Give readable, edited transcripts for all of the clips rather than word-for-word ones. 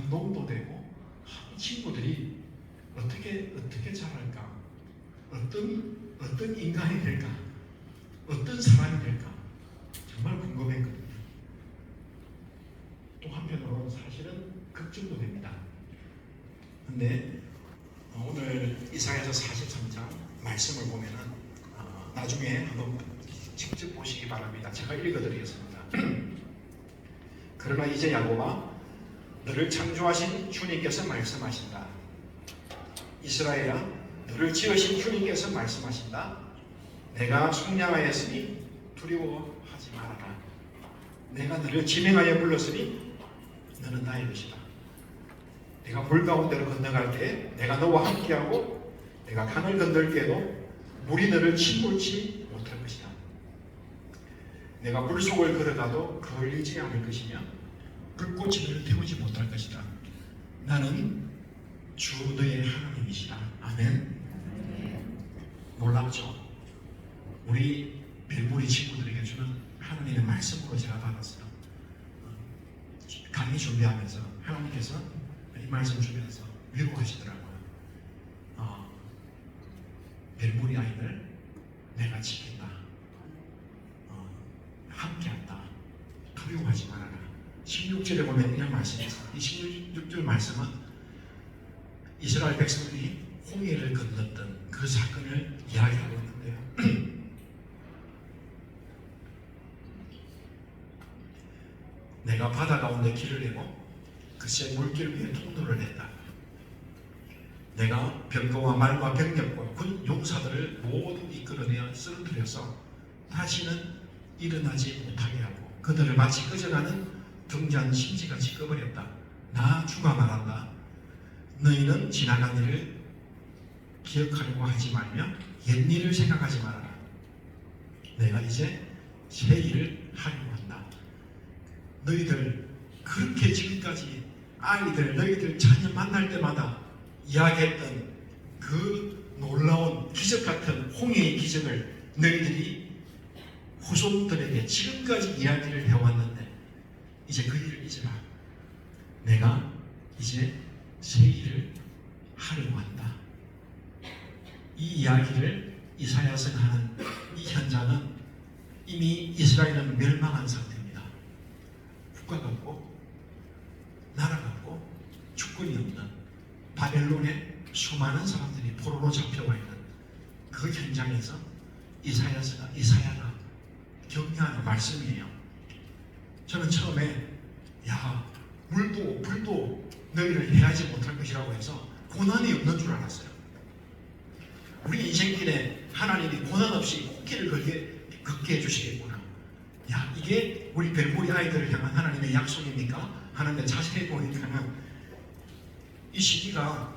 감동도 되고 이 친구들이 어떻게 자랄까, 어떤 인간이 될까, 어떤 사람이 될까 정말 궁금했거든요. 또 한편으로는 사실은 걱정도 됩니다. 근데 오늘 이사야서 43장 말씀을 보면은 나중에 한번 직접 보시기 바랍니다. 제가 읽어드리겠습니다. 그러나 이제 야곱아, 너를 창조하신 주님께서 말씀하신다. 이스라엘아, 너를 지으신 주님께서 말씀하신다. 내가 속량하였으니 두려워하지 말아라. 내가 너를 지명하여 불렀으니 너는 나의 것이다. 내가 물 가운데로 건너갈 때 내가 너와 함께하고 내가 강을 건널 때에도 물이 너를 침몰치 못할 것이다. 내가 물속을 걸어가도 그을리지 않을 것이며 불꽃이 너를 태우지 못할 것이다. 나는 주 너의 하나님이시다. 아멘. 놀랍죠? 우리 별무리 친구들에게 주는 하나님의 말씀으로 제가 받았어요. 강의 준비하면서 하나님께서 이 말씀 주면서 위로하시더라고요. 별무리 아이들 내가 지킨다. 함께한다. 두려워하지 말아라. 16절에 보면 이런 말씀이 있어요. 이 16절 말씀은 이스라엘 백성들이 홍해를 건넜던 그 사건을 이야기하고 있는데요. 내가 바다 가운데 길을 내고 그새 물길 위에 통로를 냈다. 내가 병거와 말과 병력과 군 용사들을 모두 이끌어내어 쓰러뜨려서 다시는 일어나지 못하게 하고 그들을 마치 꺼져가는 등잔 심지같이 꺼버렸다. 나 주가 말한다. 너희는 지나간 일을 기억하려고 하지 말며 옛일을 생각하지 말아라. 내가 이제 새 일을 하려고 한다. 너희들 그렇게 지금까지 아이들 너희들 자녀 만날 때마다 이야기했던 그 놀라운 기적 같은 홍해의 기적을 너희들이 후손들에게 지금까지 이야기를 해왔는데 이제 그 일을 잊어라. 내가 이제 새 일을 하려고 한다. 이 이야기를 이사야서가 하는 이 현장은 이미 이스라엘은 멸망한 상태입니다. 국가가 없고 나라가 없고 주권이 없는 바벨론에 수많은 사람들이 포로로 잡혀와 있는 그 현장에서 이사야가 격려하는 말씀이에요. 저는 처음에 물도 불도 너희를 해하지 못할 것이라고 해서 고난이 없는 줄 알았어요. 우리 인생길에 하나님이 고난 없이 꽃길을 걷게 해주시겠구나. 이게 우리 별무리 아이들을 향한 하나님의 약속입니까? 하나님의 자세히 보니까는 이 시기가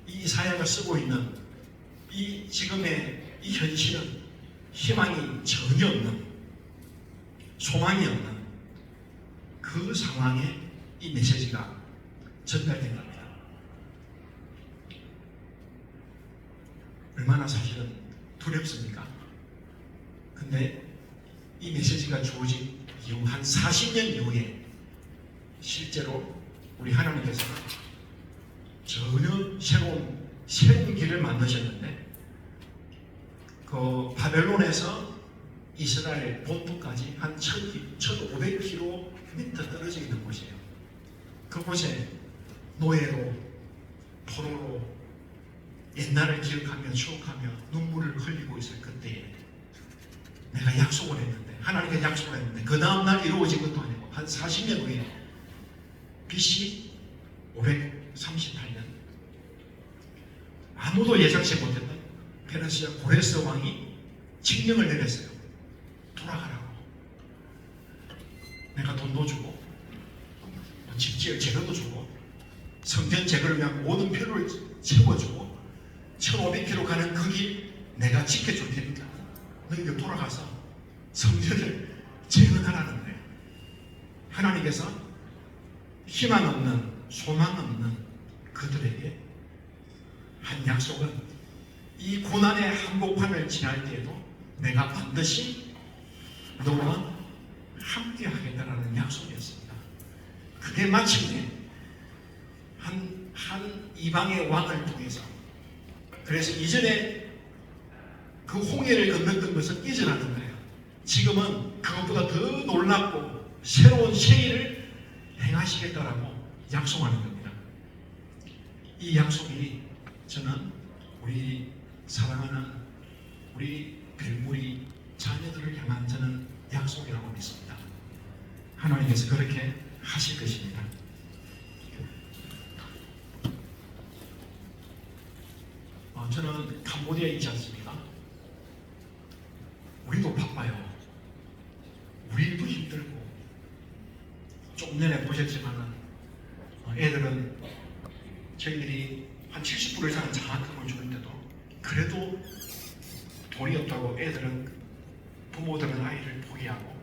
이 이사야가 쓰고 있는 이 지금의 이 현실은 희망이 전혀 없는, 소망이 없는 그 상황에 이 메시지가 전달된 겁니다. 얼마나 사실은 두렵습니까? 근데 이 메시지가 주어진 이후 한 40년 이후에 실제로 우리 하나님께서는 전혀 새로운 길을 만드셨는데 그 바벨론에서 이스라엘 본토까지 한 1500km 떨어져 있는 곳이에요. 그곳에 노예로 포로로 옛날을 기억하며 추억하며 눈물을 흘리고 있을 그때에 내가 약속을 했는데 하나님께 약속을 했는데 그 다음날 이루어진 것도 아니고 한 40년 후에 BC 538년 아무도 예상치 못했던 페르시아 고레스 왕이 칙령을 내렸어요. 돌아가라고. 내가 돈도 주고 집 지을 재료도 주고 성전 재건을 위한 모든 필요를 채워주고 1500km 가는 그 길 내가 지켜줄 테니까 너희들 돌아가서 성전을 재건하라는 거예요. 하나님께서 희망 없는 소망 없는 그들에게 한 약속은 이 고난의 한복판을 지날 때에도 내가 반드시 너와 함께 하겠다라는 약속이었습니다. 그 그게 마침내 한 이방의 왕을 통해서, 그래서 이전에 그 홍해를 건넜던 것은 잊어나는 거예요. 지금은 그것보다 더 놀랍고 새로운 세일을 행하시겠다라고 약속하는 겁니다. 이 약속이 저는 우리 사랑하는 우리 별무리 자녀들을 향한 저는 약속이라고 믿습니다. 하나님께서 그렇게 하실 것입니다. 저는 캄보디아에 있지 않습니까? 우리도 바빠요. 우리도 힘들고, 조금 전에 보셨지만은 애들은 저희들이 한 70% 이상은 장학금을 주는데도 그래도 돈이 없다고 애들은, 부모들은 아이를 포기하고,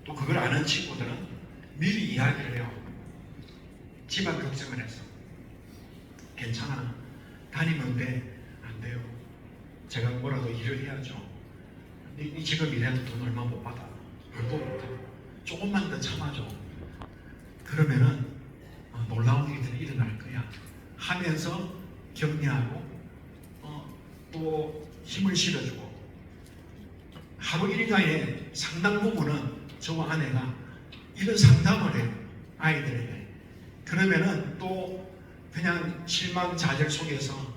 또 그걸 아는 친구들은 미리 이야기를 해요. 집안 걱정을 해서 괜찮아, 다니면 돼. 안 돼요. 제가 뭐라도 일을 해야죠. 네 지금 일해도 돈 얼마 못 받아. 얼마 못 받아. 조금만 더 참아줘. 그러면은 놀라운 일들이 일어날 거야 하면서 격려하고 또 힘을 실어주고, 하루 일과의 상당 부분은 저와 아내가 이런 상담을 해요. 아이들에게. 그러면은 또 그냥 실망좌절 속에서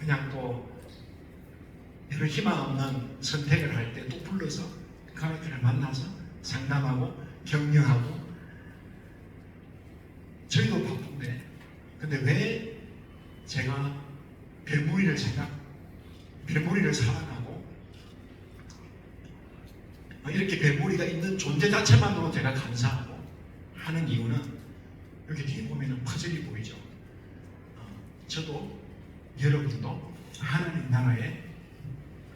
그냥 또 여러 희망 없는 선택을 할 때 또 불러서 그 아이들을 만나서 상담하고 격려하고. 저희도 바쁜데, 근데 왜 제가 별무리를 사랑하고 이렇게 별무리가 있는 존재 자체만으로 제가 감사하고 하는 이유는, 여기 뒤에 보면 퍼즐이 보이죠. 저도 여러분도 하나님 나라의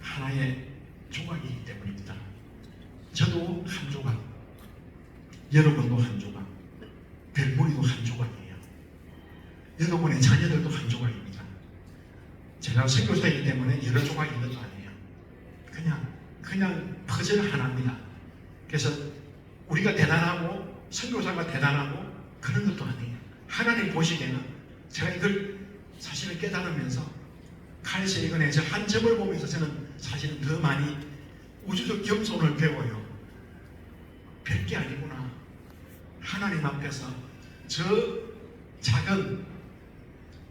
하나의 조각이기 때문입니다. 저도 한 조각, 여러분도 한 조각, 별무리도 한 조각이에요. 여러분의 자녀들도 한 조각입니다. 제가 선교사이기 때문에 여러 조각이 있는 것도 아니에요. 그냥 퍼즐 하나입니다. 그래서 우리가 대단하고 선교사가 대단하고 그런 것도 아니에요. 하나님 보시기에는, 제가 이걸 사실을 깨달으면서 칼세이건의 저 한 점을 보면서 저는 사실은 더 많이 우주적 겸손을 배워요. 별게 아니구나. 하나님 앞에서 저 작은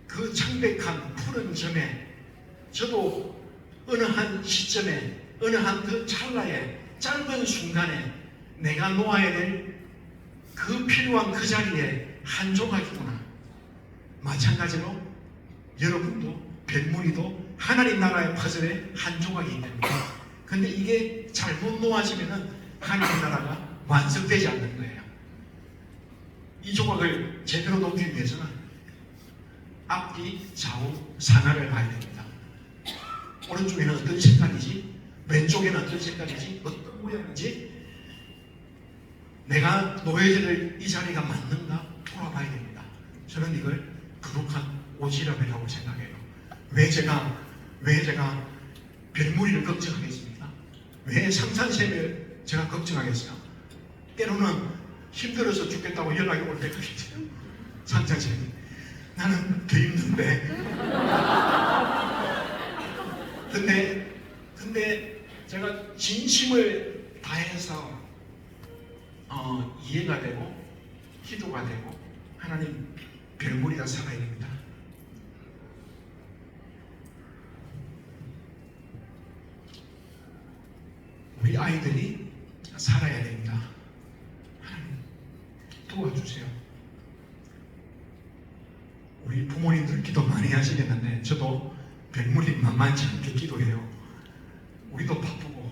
그 창백한 푸른 점에, 저도 어느 한 시점에, 어느 한 그 찰나에, 짧은 순간에 내가 놓아야 될 그 필요한 그 자리에 한 조각이구나. 마찬가지로 여러분도 별무리도 하나님 나라의 퍼즐의 한 조각이기 때문에, 근데 이게 잘못 놓아지면은 하나님 나라가 완성되지 않는 거예요. 이 조각을 제대로 놓기 위해서는 앞뒤 좌우 상하를 봐야 됩니다. 오른쪽에는 어떤 색깔이지, 왼쪽에는 어떤 색깔이지, 어떤 모양인지, 내가 놓여야 될 이 자리가 맞는가 돌아봐야 됩니다. 저는 이걸 거룩한 오지랖이라고 생각해요. 왜 제가 별무리를 걱정하겠습니까? 왜 상산샘을 제가 걱정하겠어요? 때로는 힘들어서 죽겠다고 연락이 올 때가 있어요. 상산샘이. 나는 더 힘든데. 근데 제가 진심을 다해서 이해가 되고 기도가 되고 하나님 별무리가 살아야 됩니다. 우리 아이들이 살아야 됩니다. 하나님 도와주세요. 우리 부모님들 기도 많이 하시겠는데 저도 별무리 만만치 않게 기도해요. 우리도 바쁘고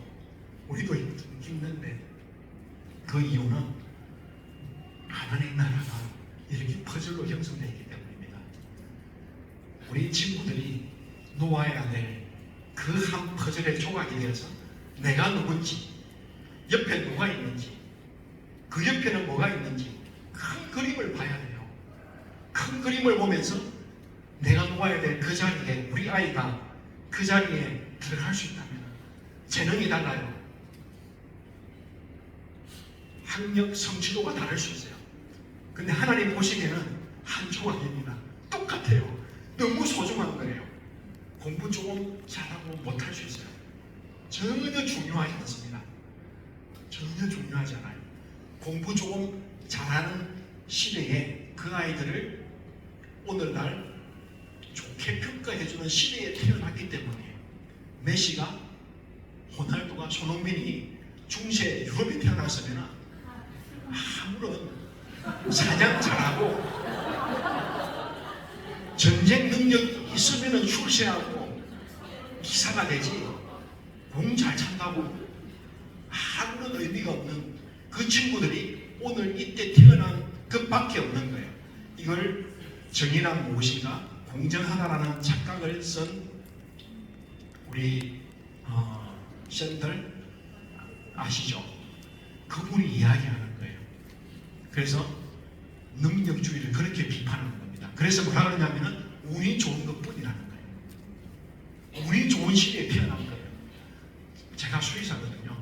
우리도 힘든데, 그 이유는 하나님 나라가 이렇게 퍼즐로 형성되어 있기 때문입니다. 우리 친구들이 놓아야 될 그 한 퍼즐의 조각이 되어서 내가 누군지, 옆에 누가 있는지, 그 옆에는 뭐가 있는지 큰 그림을 봐야 돼요. 큰 그림을 보면서 내가 놓아야 될 그 자리에 우리 아이가 그 자리에 들어갈 수 있다면 재능이 달라요. 학력, 성취도가 다를 수 있어요. 근데 하나님 보시면은 한 조각입니다. 똑같아요. 너무 소중한 거예요. 공부 조금 잘하고 못할 수 있어요. 전혀 중요하지 않습니다. 전혀 중요하지 않아요. 공부 조금 잘하는 시대에 그 아이들을 오늘날 좋게 평가해주는 시대에 태어났기 때문에 메시가, 호날두가, 손흥민이 중세 유럽에 태어났으면 아무런 사냥 잘하고 전쟁 능력이 있으면 출세하고 기사가 되지, 공 잘 찬다고 아무런 의미가 없는 그 친구들이 오늘 이때 태어난 것밖에 없는 거예요. 이걸 정의란 무엇인가, 공정하다라는 착각을 쓴 우리 샌들 아시죠? 그분이 이야기하는 거예요. 그래서 능력주의를 그렇게 비판하는 겁니다. 그래서 뭐라 그러냐면은 운이 좋은 것뿐이라는 거예요. 운이 좋은 시대에 태어난 거예요. 제가 수의사거든요.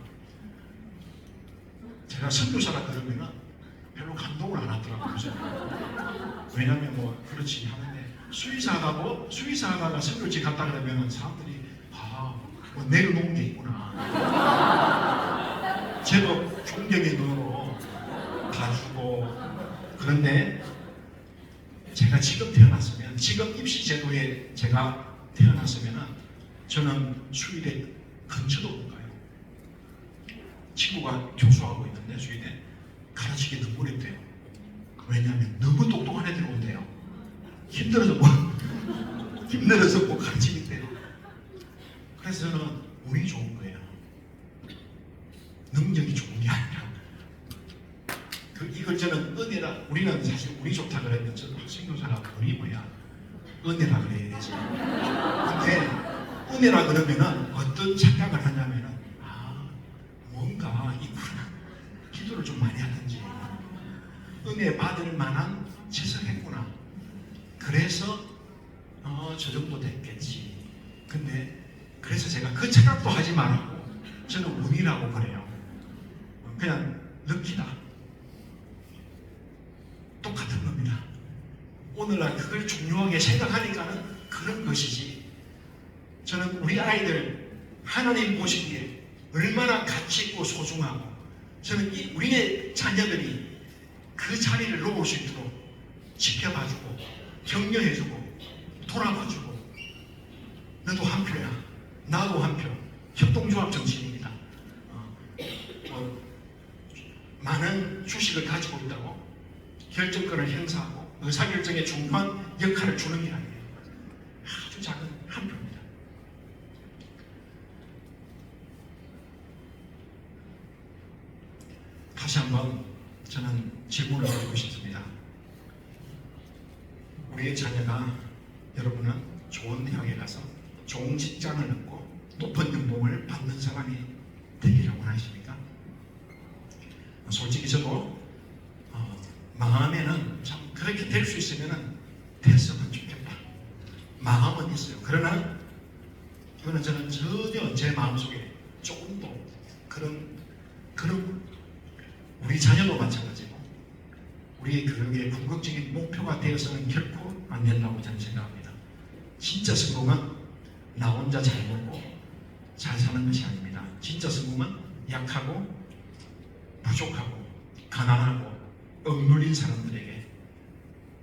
제가 선교사가 그러면은 별로 감동을 안 하더라고요. 왜냐면 뭐 그렇지 하는데, 수의사하다가 선교지 갔다 그러면은 사람들이 뭐 내려놓은 게 있구나. 제법 존경의 눈으로 봐주고. 그런데 제가 지금 태어났으면, 지금 입시제도에 제가 태어났으면 저는 수의대 근처도 못 가요. 친구가 교수하고 있는데 수의대 가르치기 너무 어렵대요. 왜냐하면 너무 똑똑한 애들이 온대요. 힘들어서 뭐 가르치겠대요. 그래서 저는 운이 좋은 거예요. 능력이 좋은 게 아니라. 이걸 저는 은혜라, 우리는 사실 운이 좋다 그러면 저는 선교사가 운이 뭐야? 은혜라 그래야 되지. 근데 은혜라 그러면은 어떤 착각을 하냐면은 뭔가 있구나. 기도를 좀 많이 하든지 은혜 받을 만한 짓을 했구나. 그래서 저 정도 됐겠지. 근데 그래서 제가 그 착각도 하지 말라고 저는 운이라고 그래요. 그냥 럭키다. 똑같은 겁니다. 오늘날 그걸 중요하게 생각하니까는 그런 것이지. 저는 우리 아이들 하나님 보시기에 얼마나 가치 있고 소중하고, 저는 우리의 자녀들이 그 자리를 놓을 수 있도록 지켜봐주고 격려해주고 돌아봐주고, 너도 한 표야, 나도 한 표. 협동조합 정신입니다. 많은 주식을 가지고 있다고 결정권을 행사하고 의사결정에 중요한 역할을 주는 게 아니에요. 아주 작은 한 표입니다. 다시 한번 저는 질문을 드리고 싶습니다. 우리의 자녀가, 여러분은 좋은 대학에 가서 좋은 직장을 얻고 높은 연봉을 받는 사람이 되기를 원하십니까? 솔직히 저도 마음에는 참 그렇게 될 수 있으면 됐으면 좋겠다. 마음은 있어요. 그러나 이거는 저는 전혀 제 마음속에 조금도 그런 우리 자녀도 마찬가지고 우리의 교육의 궁극적인 목표가 되어서는 결코 안 된다고 저는 생각합니다. 진짜 성공은 나 혼자 잘 먹고 잘 사는 것이 아닙니다. 진짜 성공은 약하고 부족하고 가난하고 억눌린 사람들에게,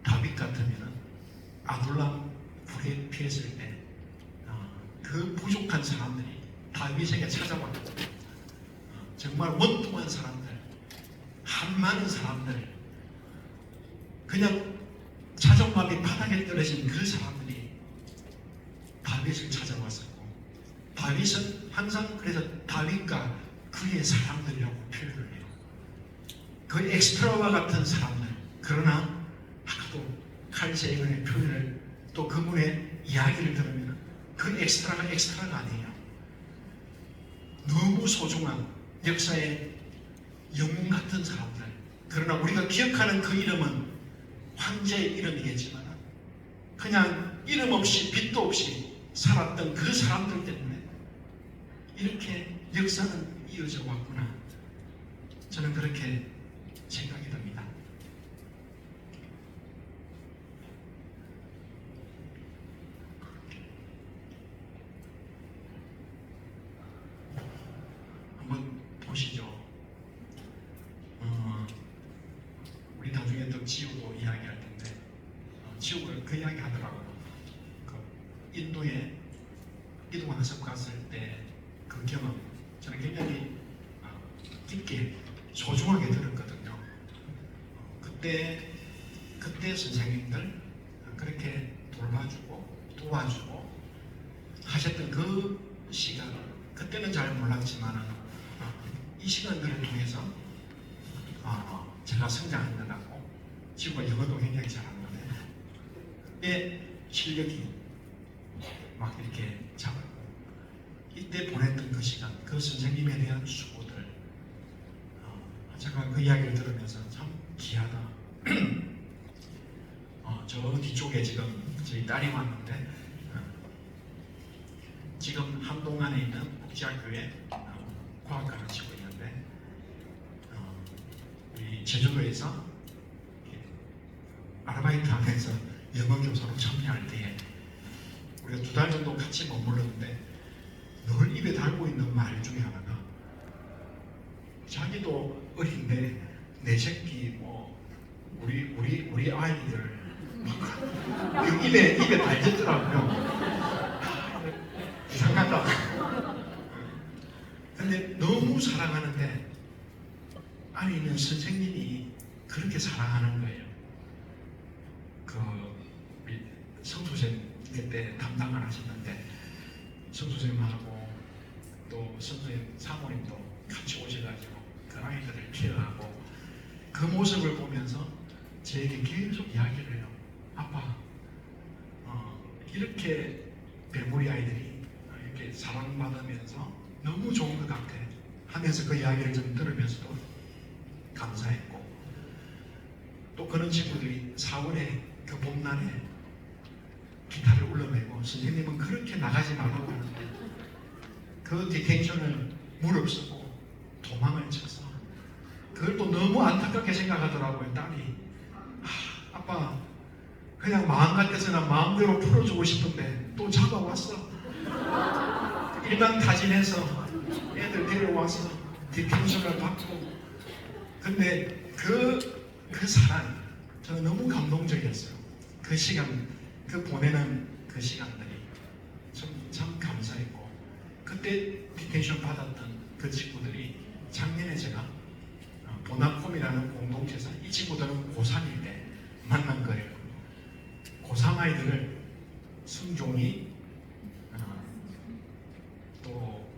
다윗 같으면 아둘람 불에 피했을 때 그 부족한 사람들이 다윗에게 찾아왔고, 정말 원통한 사람들, 한많은 사람들, 그냥 자존감이 바닥에 떨어진 그 사람들이 다윗을 찾아왔었고, 다윗은 항상 그래서 다윗과 그의 사람들이라고 표현을 해요. 그 엑스트라와 같은 사람들. 그러나 아까도 칼세이건의 표현을, 또 그분의 이야기를 들으면 그 엑스트라가 아니에요. 너무 소중한 역사의 영웅 같은 사람들. 그러나 우리가 기억하는 그 이름은 황제의 이름이겠지만 그냥 이름 없이 빛도 없이 살았던 그 사람들 때문에 이렇게 역사는 이어져 왔구나. 저는 그렇게 지우고 이야기할 텐데 지우가 그 이야기 하더라고요. 그 인도에 이동한 습 갔을 때 그 경험 저는 굉장히 깊게 소중하게 들었거든요. 그때 선생님들 그렇게 돌봐주고 도와주고 하셨던 그 시간, 그때는 잘 몰랐지만 이 시간들을 통해서 제가 성장한 것 같고, 지금 영어도 굉장히 잘하는데 내 실력이 막 이렇게 자랐고, 이때 보냈던 그 시간, 그 선생님에 대한 수고들, 제가 그 이야기를 들으면서 참 귀하다. 저 뒤쪽에 지금 저희 딸이 왔는데 지금 한동안에 있는 국제학교에 과학 가르치고 있는데 우리 제주도에서 아르바이트 하면서 영어 교사로 참여할 때에 우리가 2달 정도 같이 머물렀는데 늘 입에 달고 있는 말 중에 하나가 자기도 어린데 내 새끼 뭐 우리 아이들 입에 달렸더라고요. 이상하다. 근데 너무 사랑하는데 안에 있는 선생님이 그렇게 사랑하는 거예요. 그 성수생 그때 담당을 하셨는데 성수생님하고 또 성수생 사모님도 같이 오셔가지고 그 아이들을 케어하고 그 모습을 보면서 저에게 계속 이야기를 해요. 아빠, 이렇게 배부리 아이들이 이렇게 사랑받으면서 너무 좋은 것 같아 하면서 그 이야기를 좀 들으면서도 감사했고, 또 그런 친구들이 4월에 그 봄날에 기타를 울려매고 선생님은 그렇게 나가지 말라고 하는데 그 디텐션을 무릅쓰고 도망을 쳐서 그걸 또 너무 안타깝게 생각하더라고요. 딸이 아빠 그냥 마음 같아서는 마음대로 풀어주고 싶은데 또 잡아왔어. 일망타진해서 애들 데려와서 디텐션을 받고. 근데 그 사랑 저는 너무 감동적이었어요. 그 시간, 그 보내는 그 시간들이 참 감사했고, 그때 디텐션 받았던 그 친구들이 작년에 제가 보나콤이라는 공동체에서 이 친구들은 고3일 때 만난 거예요. 고3 아이들을 승종이 또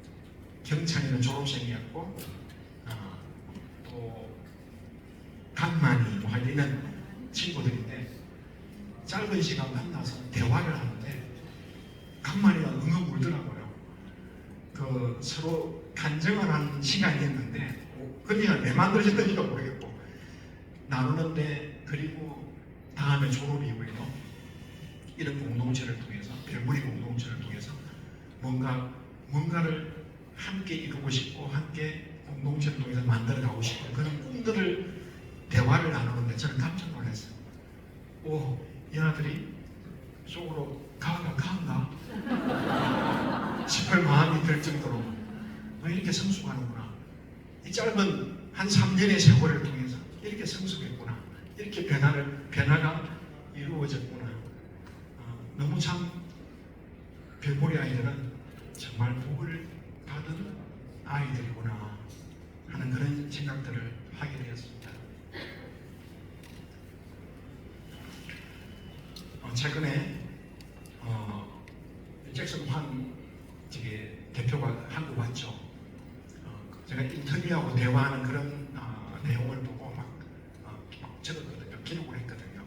경찬이는 졸업생이었고 또 강만이 뭐 이런 친구들인데 짧은 시간 만나서 대화를 하는데 강만이가 엉엉 울더라고요. 그 서로 간증을 하는 시간이었는데 그니까 왜 만들어졌던지도 모르겠고 나누는데, 그리고 다음에 졸업 이후에도 이런 공동체를 통해서, 별무리 공동체를 통해서 뭔가를 함께 이루고 싶고 함께 공동체를 통해서 만들어가고 싶고 그런 꿈들을 대화를 나누는데 저는 깜짝 놀랐어요. 오, 이 아들이 속으로 가가 싶을 마음이 들 정도로 이렇게 성숙하는구나. 이 짧은 한 3년의 세월을 통해서 이렇게 성숙했구나. 이렇게 변화가 이루어졌구나. 너무 참 별보리 아이들은 정말 복을 받은 아이들이구나 하는 그런 생각들을 하게 되었습니다. 최근에 잭슨 환 대표가 한국 왔죠. 제가 인터뷰하고 대화하는 그런 내용을 보고 막 적었거든요. 기록을 했거든요.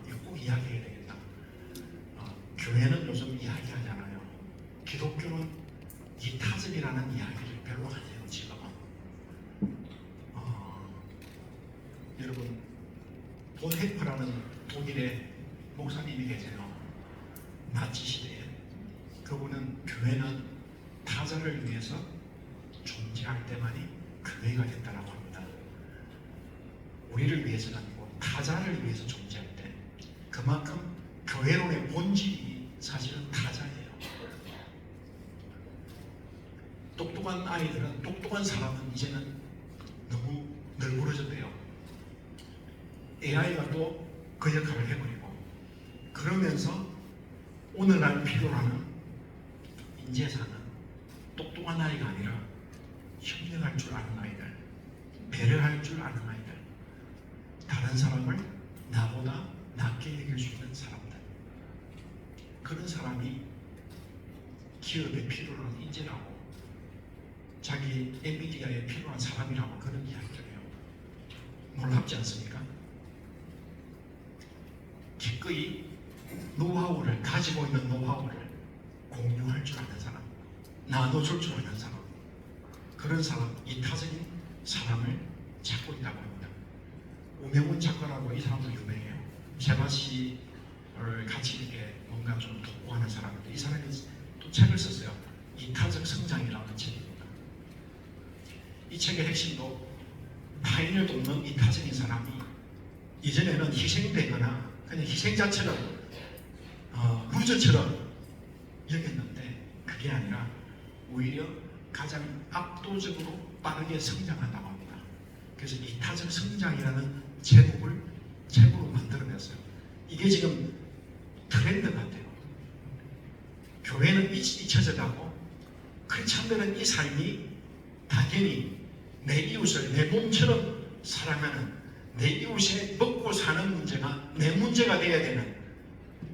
이거 꼭 이야기해야 되겠다. 교회는 요즘 이야기하잖아요. 기독교는 이타적이라는 이야기를 별로 안 해요. 지금은. 여러분 본 헤프라는 독일의 목사님이 계세요. 나치 시대에. 그분은 교회는 타자를 위해서 존재할 때만이 교회가 됐다라고 합니다. 우리를 위해서는 아니고 타자를 위해서 존재할 때, 그만큼 교회론의 본질이 사실은 타자예요. 똑똑한 아이들은, 똑똑한 사람은 이제는 너무 널브러졌대요. AI가 또 그 역할을 해버리고, 그러면서 오늘날 필요로 하는 인재사는 똑똑한 아이가 아니라 협력할 줄 아는 아이들, 배려할 줄 아는 아이들, 다른 사람을 나보다 낮게 여길 수 있는 사람들, 그런 사람이 기업에 필요로 하는 인재라고, 자기 엔비디아에 필요한 사람이라고 그런 이야기를 해요. 놀랍지 않습니까? 기꺼이 노하우를, 가지고 있는 노하우를 공유할 줄 아는 사람, 나눠줄 줄 아는 사람, 그런 사람, 이타적인 사람을 찾고 있다고 합니다. 오명훈 작가라고, 이 사람도 유명해요. 제바시를 같이 이렇게 뭔가 좀 독보하는 사람인데, 이 사람이 또 책을 썼어요. 이타적 성장이라는 책입니다. 이 책의 핵심도 타인을 돕는 이타적인 사람이 이전에는 희생되거나 그냥 희생자처럼 루저처럼 여겼는데, 그게 아니라 오히려 가장 압도적으로 빠르게 성장한다고 합니다. 그래서 이타적 성장이라는 제목을 책으로 만들어냈어요. 이게 지금 트렌드 같아요. 교회는 잊혀져 가고, 크리스천들은 이 삶이 당연히 내 이웃을 내 몸처럼 사랑하는, 내 이웃의 먹고 사는 문제가 내 문제가 되어야 되는,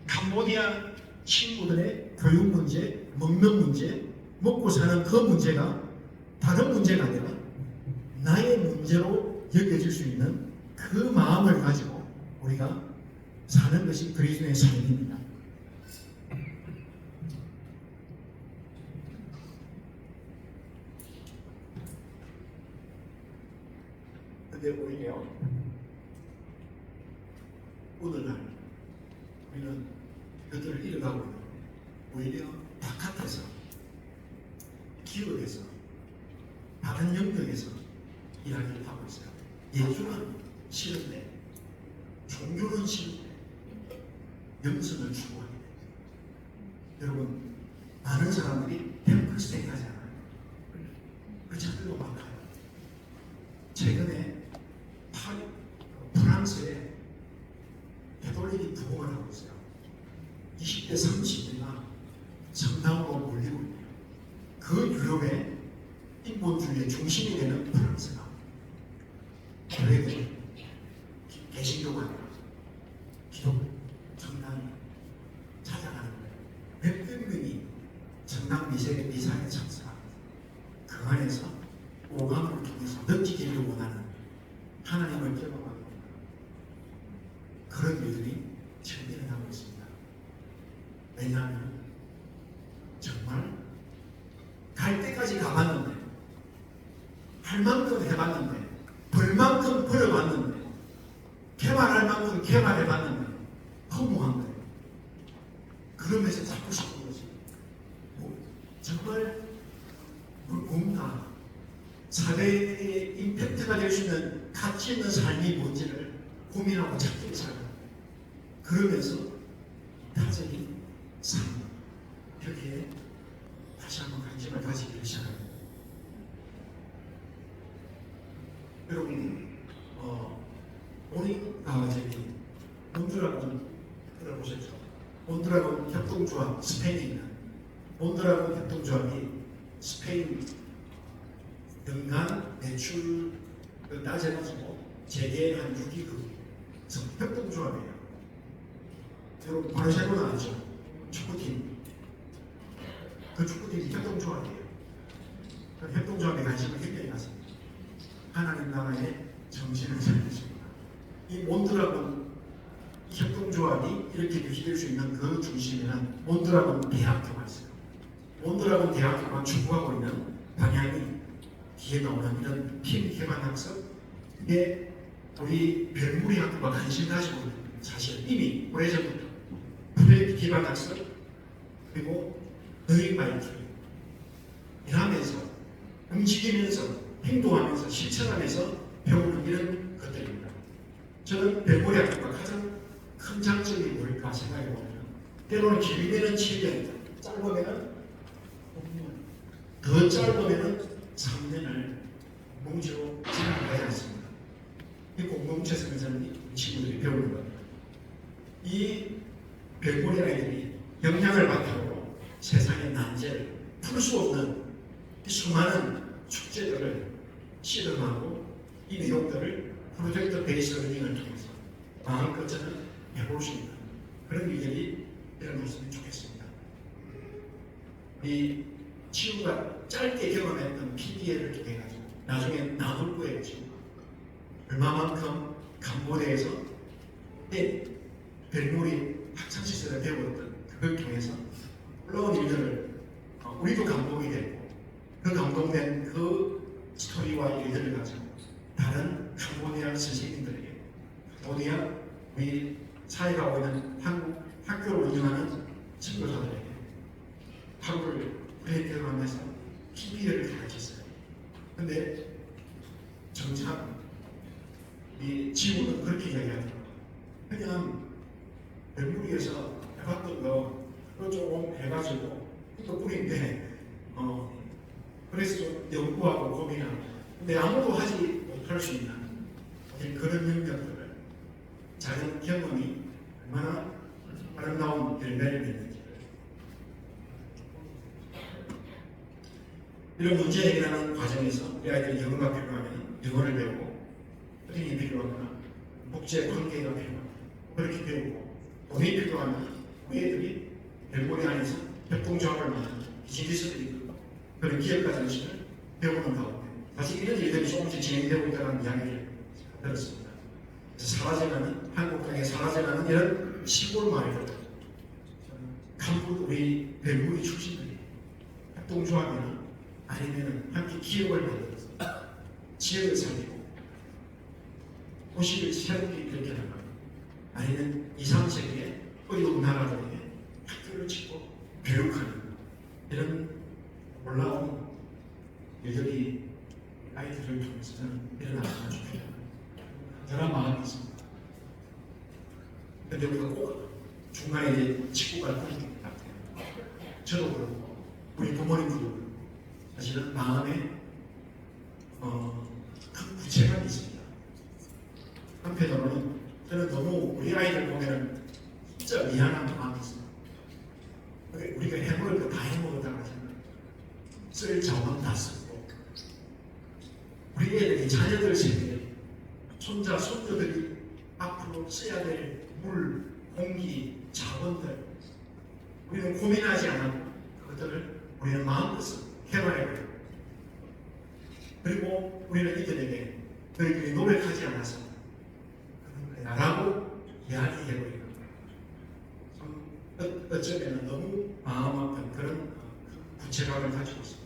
캄보디아 친구들의 교육 문제, 먹는 문제, 먹고 사는 그 문제가 다른 문제가 아니라 나의 문제로 여겨질 수 있는 그 마음을 가지고 우리가 사는 것이 그리스도의 삶입니다. 근데 오히려 오늘날 우리는 그들을 잃어가고 있는, 오히려 바깥에서, 기업에서, 다른 영역에서 이야기를 하고 있어요. 예술은 싫은데, 종교는 싫은데, 영성을 추구합니다. 여러분, 많은 사람들이 템플스테이 하잖아요. 그 자들도 많아요. 최근에 프랑스에 가톨릭이 부흥을 하고 있어요. 20대 30대가 성당으로 몰리고 있네요. 그 유럽의 인본주의의 중심이 되는 프랑스가 교회들, 개신교가 아니라 기독교 성당이 찾아가는 거예요. 몇백 명이 성당 미사에 참석합니다. 그 안에서 오감을 통해서 느끼기를 원하는 하나님을 경험하는 그런 일들이 지금 일어나고 있습니다. 왜냐하면 정말 갈 때까지 가봤는데, 할 만큼 해봤는데, 벌 만큼 벌어봤는데, 개발할 만큼 개발해봤는데 허무한 거예요. 그러면서 잡고 싶은 거지. 정말 뭔가 사회의 임팩트가 될 수 있는 가치 있는 삶이 뭔지를 고민하고 찾기 시작합니다. 그러면서 타적인 삶, 여기에 다시 한번 관심을 가지기 시작합니다. 여러분, 몬드라곤 들어보셨죠? 몬드라곤 협동조합, 스페인에 있는 몬드라곤 협동조합이 스페인 연간 매출을 따져가지고 세계 한 6위급 협동조합이에요. 여러분, 바르셀로나 아시죠? 축구팀. 그 축구팀이 협동조합이에요. 그 협동조합에 관심을 굉장히 갖습니다. 하나님 나라의 정신을 살리십니다. 이 몬드라곤 협동조합이 이렇게 유지될 수 있는 그 중심에는 몬드라곤 대학교가 있어요. 몬드라곤 대학교가 추구하고 있는 방향이 뒤에 나오는 이런 팀 개발 학습에 우리 별무리 학교가 관심 가지고 있는, 사실 이미 오래전부터 프로젝트 기반 학습, 그리고 너희바이킹 일하면서 움직이면서 행동하면서 실천하면서 배우는 이런 것들입니다. 저는 별무리 학교가 가장 큰 장점이 뭘까 생각해 보면, 때로는 길면은 7년, 짧으면은 5년, 더 짧으면은 3년을 뭉치고 생각하지 않습니다. 이 공동체에서 저는 이 친구들이 배우는 겁니다. 이 별고리 아이들이 영양을 바탕으로 세상의 난제를 풀 수 없는 이 수많은 숙제들을 실험하고 이 내용들을 프로젝트 베이스 러닝을 통해서 마음껏 저는 해볼 수 있는 그런 일들이 일어났으면 좋겠습니다. 이 친구가 짧게 경험했던 PDA를 통해 가지고 나중에 나눌 거예요. 지금 얼마만큼 캄보디아에서 별놀이 학창시절에 배웠던 그걸 통해서 올라온 일들을 우리도 감동이 됐고 그 감동된 그 스토리와 일들을 가지고 다른 캄보디아 선생님들에게 캄보디아 우리 사회가 오고 있는 한국 학교를 운영하는 선교사들에게 하루를 프레이팅하면서 PBL을 가르쳤어요. 근데 정작 이 지구는 그렇게 이야기하더라고요. 그냥 별무리에서 해봤던 거 그거 조금 해가지고 또 뿌리인데 그래서 좀 연구하고 고민하고 근데 아무도 하지 못할 수 있는 그런 영역들을 자연 경험이 얼마나 아름다운 열매를 맺는지 이런 문제 해결하는 과정에서 우리 아이들이 영어가 필요하면 영어를 배우고 프링이 필요하거나 국제 관계가 필요하면 그렇게 배우고 돈이 필요하면 우리 애들이 별고리 안에서 협동조합을 만드는 비즈니스들이 그런 기업가 정신을 배우는 가운데 사실 이런 일들이 조금씩 진행되고 있다는 이야기를 들었습니다. 그래서 사라져가는 한국 땅에 사라져가는 이런 시골 마을들 캄보디아 우리 별무리 출신들이 협동조합이나 아니면 함께 기업을 만들어서 지역을 살리고 도시를 새롭게 이렇게 나가고 아니면 2, 3세기에 어려운 나라들에게 학교를 짓고 교육하는 이런 놀라운 일들이 아이들을 통해서 저는 일어나면 좋겠다. 저런 마음이 있습니다. 근데 우리가 꼭 중간에 이제 직구가 끊기는 것 같아요. 저도 그렇고 우리 부모님도 그렇고 사실은 마음에 큰 구체감이 있습니다. 한편으로는 저는 너무 우리 아이들 보면 진짜 미안한 마음이 있습니다. 우리가 해먹을 거 다 해먹었다가 쓸 자원 다 쓰고 우리 애들이 자녀들 세대 손자 손녀들이 앞으로 써야 될 물, 공기, 자원들 우리는 고민하지 않고 그것들을 우리는 마음껏 해봐야 돼요. 그리고 우리는 이들에게 너희들이 노력하지 않아서 나라고 이야기해버리는 거예요. 어쩌면 너무 마음 아픈 그런 구체감을 가지고 있습니다.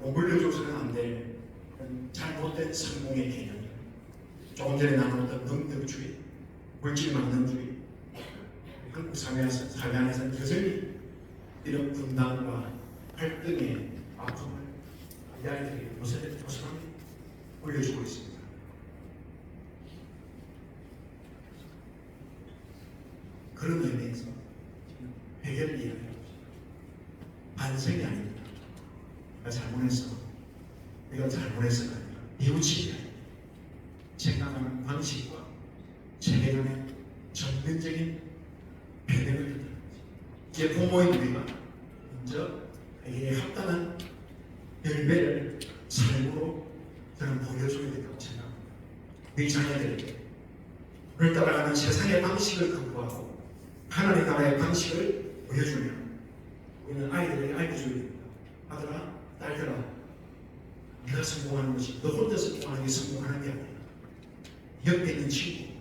물려줘서는 안 될 잘못된 성공의 개념. 조금 전에 나눴던 능력주의, 물질만능주의, 한국 사회 안에서는 여전히 이런 분단과 갈등의 아픔을 이 아이들이 고스란히 올려주고 있습니다. 그런 의미에서 해결을 이야기합니다. 반성이 아닙니다. 내가 잘못했어. 내가 잘못했어가 아니라 뉘우치기 아닙니다. 생각하는 방식과 세계관의 전면적인 변형을 일으키는 거지. 이제 부모인 우리가 먼저 이게 합당한 열매를 삶으로 저는 보여줘야 된다고 생각합니다. 우리 자녀들에게 우리를 따라가는 세상의 방식을 극복하고 하나님 나라의 방식을 보여주면 우리는 아이들에게 알려줘야 됩니다. 아들아, 딸들아, 네가 성공하는 것이 너 혼자 성공하는 게 성공하는 게 아니야. 옆에 있는 친구,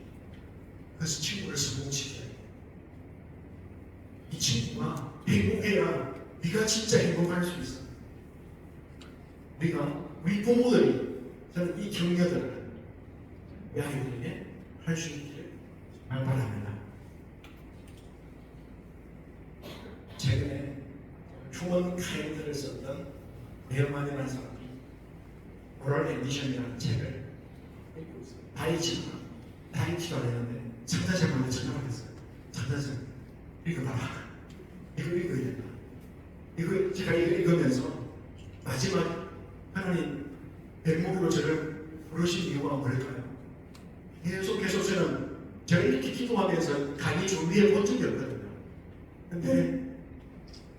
그래서 친구를 성공시켜야 돼. 이 친구가 행복해야 네가 진짜 행복할 수 있어. 우리 부모들이 저는 이 격려들을 우리 아이들에게 할 수 있기를 바랍니다. 최근에 휴먼 카인드를 썼던 레어만이라는 사람이 모럴 앰비션이라는 책을 읽고 있어요. 다이치가 되는데 창자쌤한테 전화를 했어요. 창자쌤 읽어봐라. 이거 읽어야 된다. 이거 제가 읽으면서 마지막 하나님 백목으로 저를 부르신 이유가 뭘까요? 계속해서 제가 이렇게 기도하면서 강의 준비해 본 적이 없거든요. 근데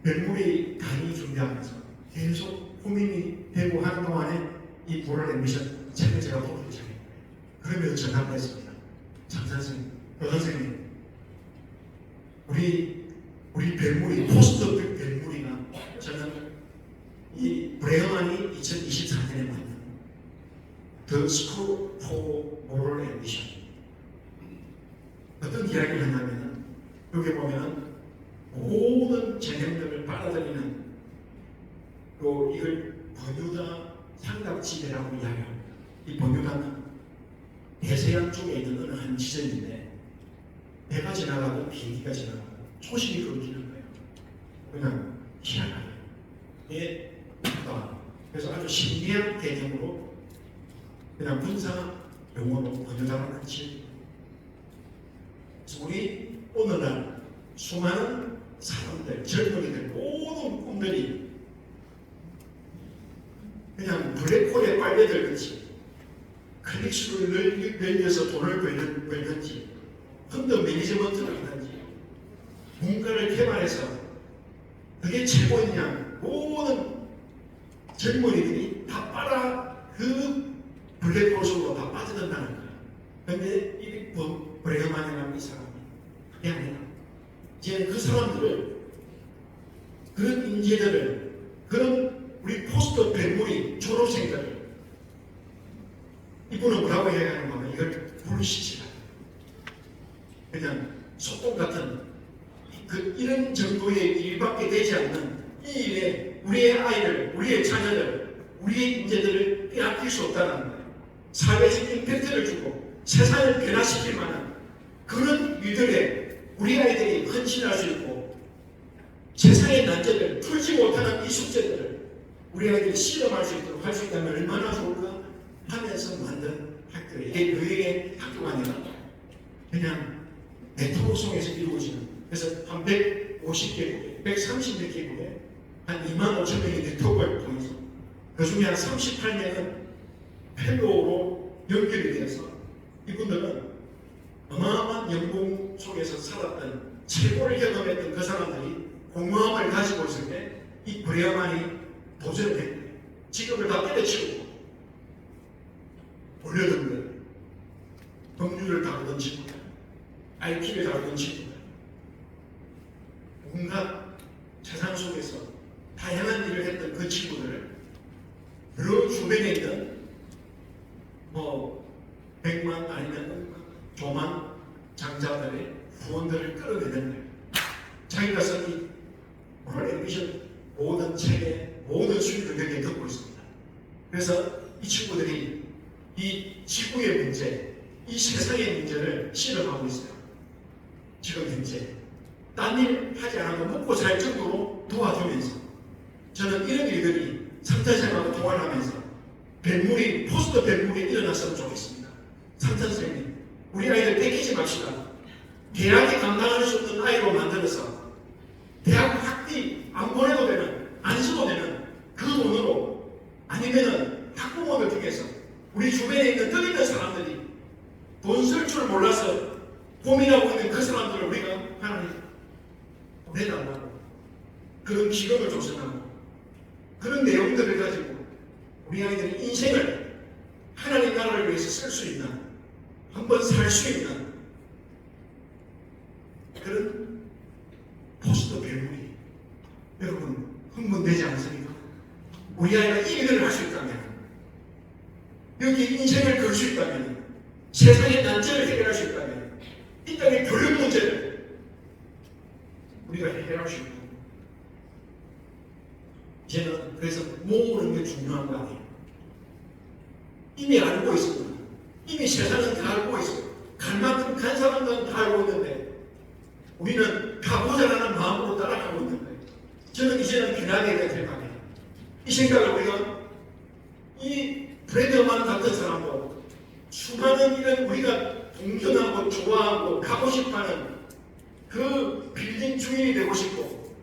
벨물이 강의 준비하면서 계속 고민이 되고 하는 동안에 이 불알 앰비션 책을 제가 보기 시작했어요. 그러면서 전화를 했습니다. 장 선생님, 선생님, 우리 벨물이 포스트 벨물이가 저는 이 브레어만이 2024년에 만든 The School for Moral Ambition 어떤 이야기를 했냐면 여기 보면 모든 재능들을 빨아들이는 또 이걸 버뮤다 삼각지대라고 이야기합니다. 이 버뮤다는 대서양 쪽에 있는 어느 한 지점인데 배가 지나가고 비행기가 지나가고 초식이 끊기는 거예요. 그냥 희한하게. 그래서 아주 신기한 개념으로 그냥 군사 용어로 버뮤다라는 지. 우리 오늘날 수많은 사람들, 젊은이들 모든 꿈들이 그냥 블랙홀에 빨려들듯이 클릭수를 늘려서 돈을 벌든지 헌터 매니지먼트를 하든지 뭔가를 개발해서 그게 최고이냐 모든 젊은이들이 다 빨아 그 블랙홀 속으로 다 빠져든다는 거예요. 그런데 이 브레어만이라는 이 사람이 그게 아니라 이제 그 사람들을 그런 인재들을 그런 우리 포스트 벨물이 졸업생들을 이분은 뭐라고 얘기하는 거면 이걸 불시시라 그냥 소똥 같은 이런 정도의 일밖에 되지 않는 이 일에 우리의 아이들, 우리의 자녀들, 우리의 인재들을 빼앗길 수 없다는 거예요. 사회적 임팩트를 주고 세상을 변화시킬 만한 그런 일들에 우리 아이들이 헌신할 수 있고 세상의 난제를 풀지 못하는 이 숙제들을 우리 아이들이 실험할 수 있도록 할 수 있다면 얼마나 좋을까 하면서 만든 학교예요. 이게 교육의 학교가 아니라 그냥 네트워크성에서 이루어지는 그래서 한 150개국에 130몇 개국에 한 2만 5천 명의 네트워크를 통해서 그 중에 한 38명은 펠로우로 연결이 되어서 이분들은 어마어마한 연봉 속에서 살았던 최고를 경험했던 그 사람들이 공허함을 가지고 있을 때 이 브레어만이 도전을 했고요. 직업을 다 때려치우고 올려둔 거예요. 법률을 다루던 친구들, IT를 다루던 친구들, 온갖 세상 속에서 다양한 일을 했던 그 친구들을 그 주변에 있는 100만 아니면 조만 장자들의 후원들을 끌어내는 거예요. 자기가 쓴 이 모럴 앰비션 모든 책에 모든 수익을 여기에 듣고 있습니다. 그래서 이 친구들이 이 지구의 문제, 이 세상의 문제를 실험하고 있어요. 지금 현재 딴 일 하지 않아도 먹고 살 정도로 도와주면서 저는 이런 일들이 삼탄생하고 통화를 하면서 뱀물이 포스트 뱀물이 일어났으면 좋겠습니다. 삼탄생님, 우리 아이들 뺏기지 맙시다. 대학이 감당할 수 없는 아이로 만들어서 대학 학비 안 보내도 되는, 안 써도 되는 그 돈으로 아니면은 학부모들 중에서 우리 주변에 있는 떠 있는 사람들이 돈 쓸 줄 몰라서 고민하고 있는 그 사람들을 우리가 하나님 내달라고 그런 기금을 조성하고 그런 내용들을 가지고 우리 아이들의 인생을 하나님 나라를 위해서 쓸 수 있는 한번 살 수 있는 그런 포스트 벨물이 여러분 흥분되지 않습니까? 우리 아이가 이 일을 할 수 있다면 여기 인생을 걸 수 있다면 세상의 난제를 해결할 수 있다면 이 땅의 교육 문제를 우리가 해결할 수 있다. 저는 그래서 모으는 게 중요한 거 아니에요. 이미 알고 있습니다. 이미 세상은 다 알고 있어요. 갈 만큼 간 사람들은 다 알고 있는데 우리는 가보자라는 마음으로 따라가고 있는 거예요. 저는 이제는 변화해야 될 생각이에요. 이 생각을 우리가 이 브래드만 같은 사람도 수많은 이런 우리가 동경하고 좋아하고 가고 싶어하는 그 빌딩 주인이 되고 싶고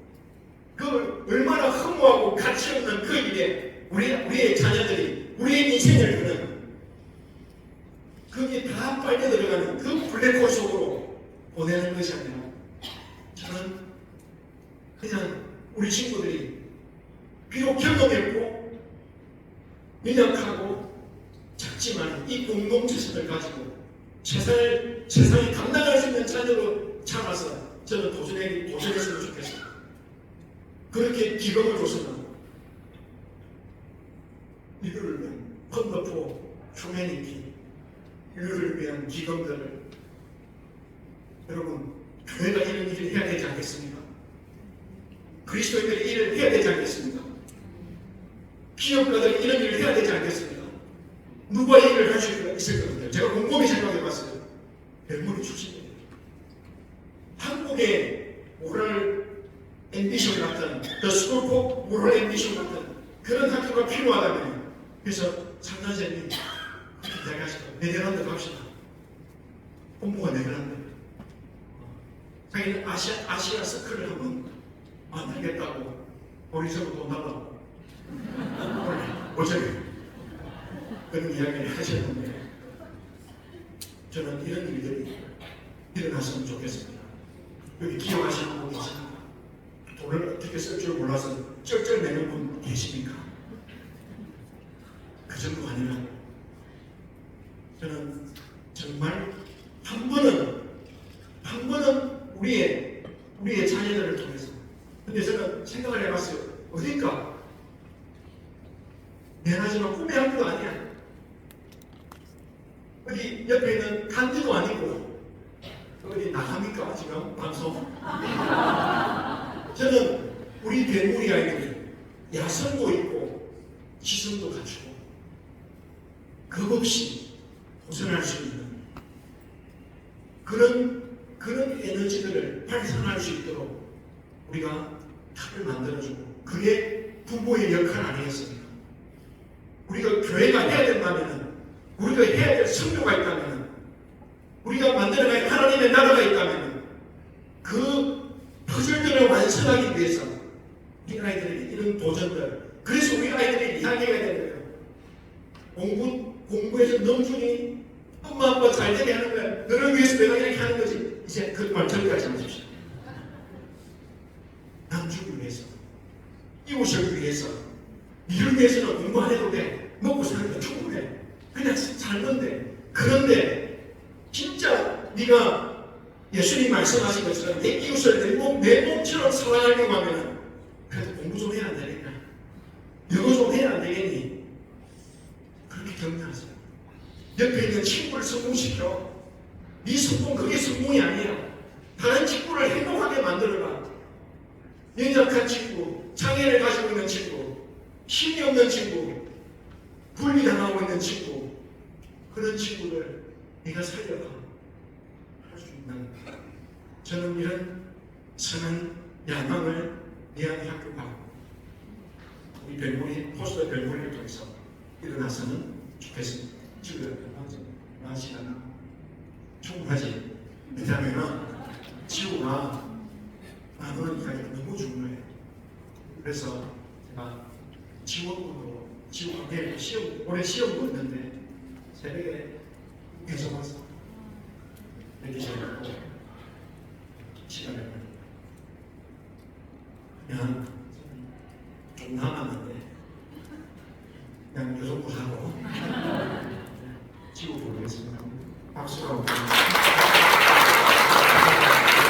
그 얼마나 허무하고 가치 없는 그 일에 우리의 자녀들이 우리의 인생을 그는 거기에 다 빨려 들어가는 그 블랙홀 속으로 보내는 것이 아니라 저는 그냥 우리 친구들이 비록 경험했고 연약하고 작지만 이 공동체성을 가지고 세상에 감당할 수 있는 자녀로 참아서 저는 도전했으면 좋겠어요. 그렇게 기금을 줬으면 이거를 위한 펀더포 휴메니티 인류를 위한 기금들을 여러분 교회가 이런 일을 해야 되지 않겠습니까? 그리스도인들이 일을 해야 되지 않겠습니까? 기업가들이 이런 일을 해야 되지 않겠습니까? 누가 이 일을 할 수 있을 것 같아요? 제가 곰곰이 생각해봤어요. 벨모리 출신이에요. 한국의 모럴 앰비션 같은 The School for Moral Ambition 같은 그런 학교가 필요하다면 그래서 상단생님 이야기하시고 네덜란드 갑시다. 공부가 네덜란드. 자기는 아시아 서클을 한번 만들겠다고 머릿속으로 돈 달라고 어제 그런 이야기를 하셨는데 저는 이런 일들이 일어났으면 좋겠습니다. 여기 기억하시는 분 계십니까? 돈을 어떻게 쓸 줄 몰라서 쩔쩔매는 분 계십니까? 그 정도 아니라 저는 정말 한 번은 우리의 자녀들을 통해서 근데 저는 생각을 해봤어요. 어딜까? 미안하지만 꿈의 학교도 아니야. 어디 옆에 있는 간지도 아니고 어디 나갑니까 지금 방송? 저는 우리 대무리 아이들이 야성도 있고 지성도 갖추고 겁없이 도전할 수 있는 그런 에너지들을 발산할 수 있도록 우리가 탑을 만들어주고 그게 부모의 역할 아니겠습니까? 우리가 교회가 해야 된다면 우리가 해야 될 성교가 있다면 우리가 만들어갈 하나님의 나라가 있다면 그 퍼즐들을 완성하기 위해서 우리 아이들에게 이런 도전들 그래서 우리 아이들이 이야기가 되는 거예요. 공부에서 넘주니 엄마 아빠 잘 되게 하는 거야. 너를 위해서 내가 이렇게 하는 거지. 이제 그 말 저기까지 하십시오. 남주를 위해서 이웃을 위해서 이를 위해서는 공부 안 해도 돼. 먹고 사는 게 충분해. 그냥 살면 돼. 그런데 진짜 네가 예수님 말씀하신 것처럼 내 이웃을 내 몸처럼 사랑하려고 하면 그래도 공부 좀 해야 안 되겠냐? 영어 좀 해야 안 되겠니? 그렇게 격려하세요. 옆에 있는 친구를 성공시켜. 네 성공 그게 성공이 아니야. 다른 친구를 행복하게 만들어라. 연약한 친구, 장애를 가지고 있는 친구, 힘이 없는 친구, 분리당하고 있는 친구 그런 친구들 네가 살려라 할 수 있는 저는 이런 선한 야망을 미얀 학교가 우리 포스터 벨모리를 통해서 일어나서는 좋겠습니다. 지금 나 시간 충분하지. 왜냐하면 지우가 나누는 이야기가 너무 중요해요. 그래서 제가 지원으로 지우가 내일 올해 시험 보는데 새벽에 계속 와서 이렇게 시작하고 시간을 그냥 좀 남았는데 그냥 요 정도 하고 지우 보겠습니다. 박수로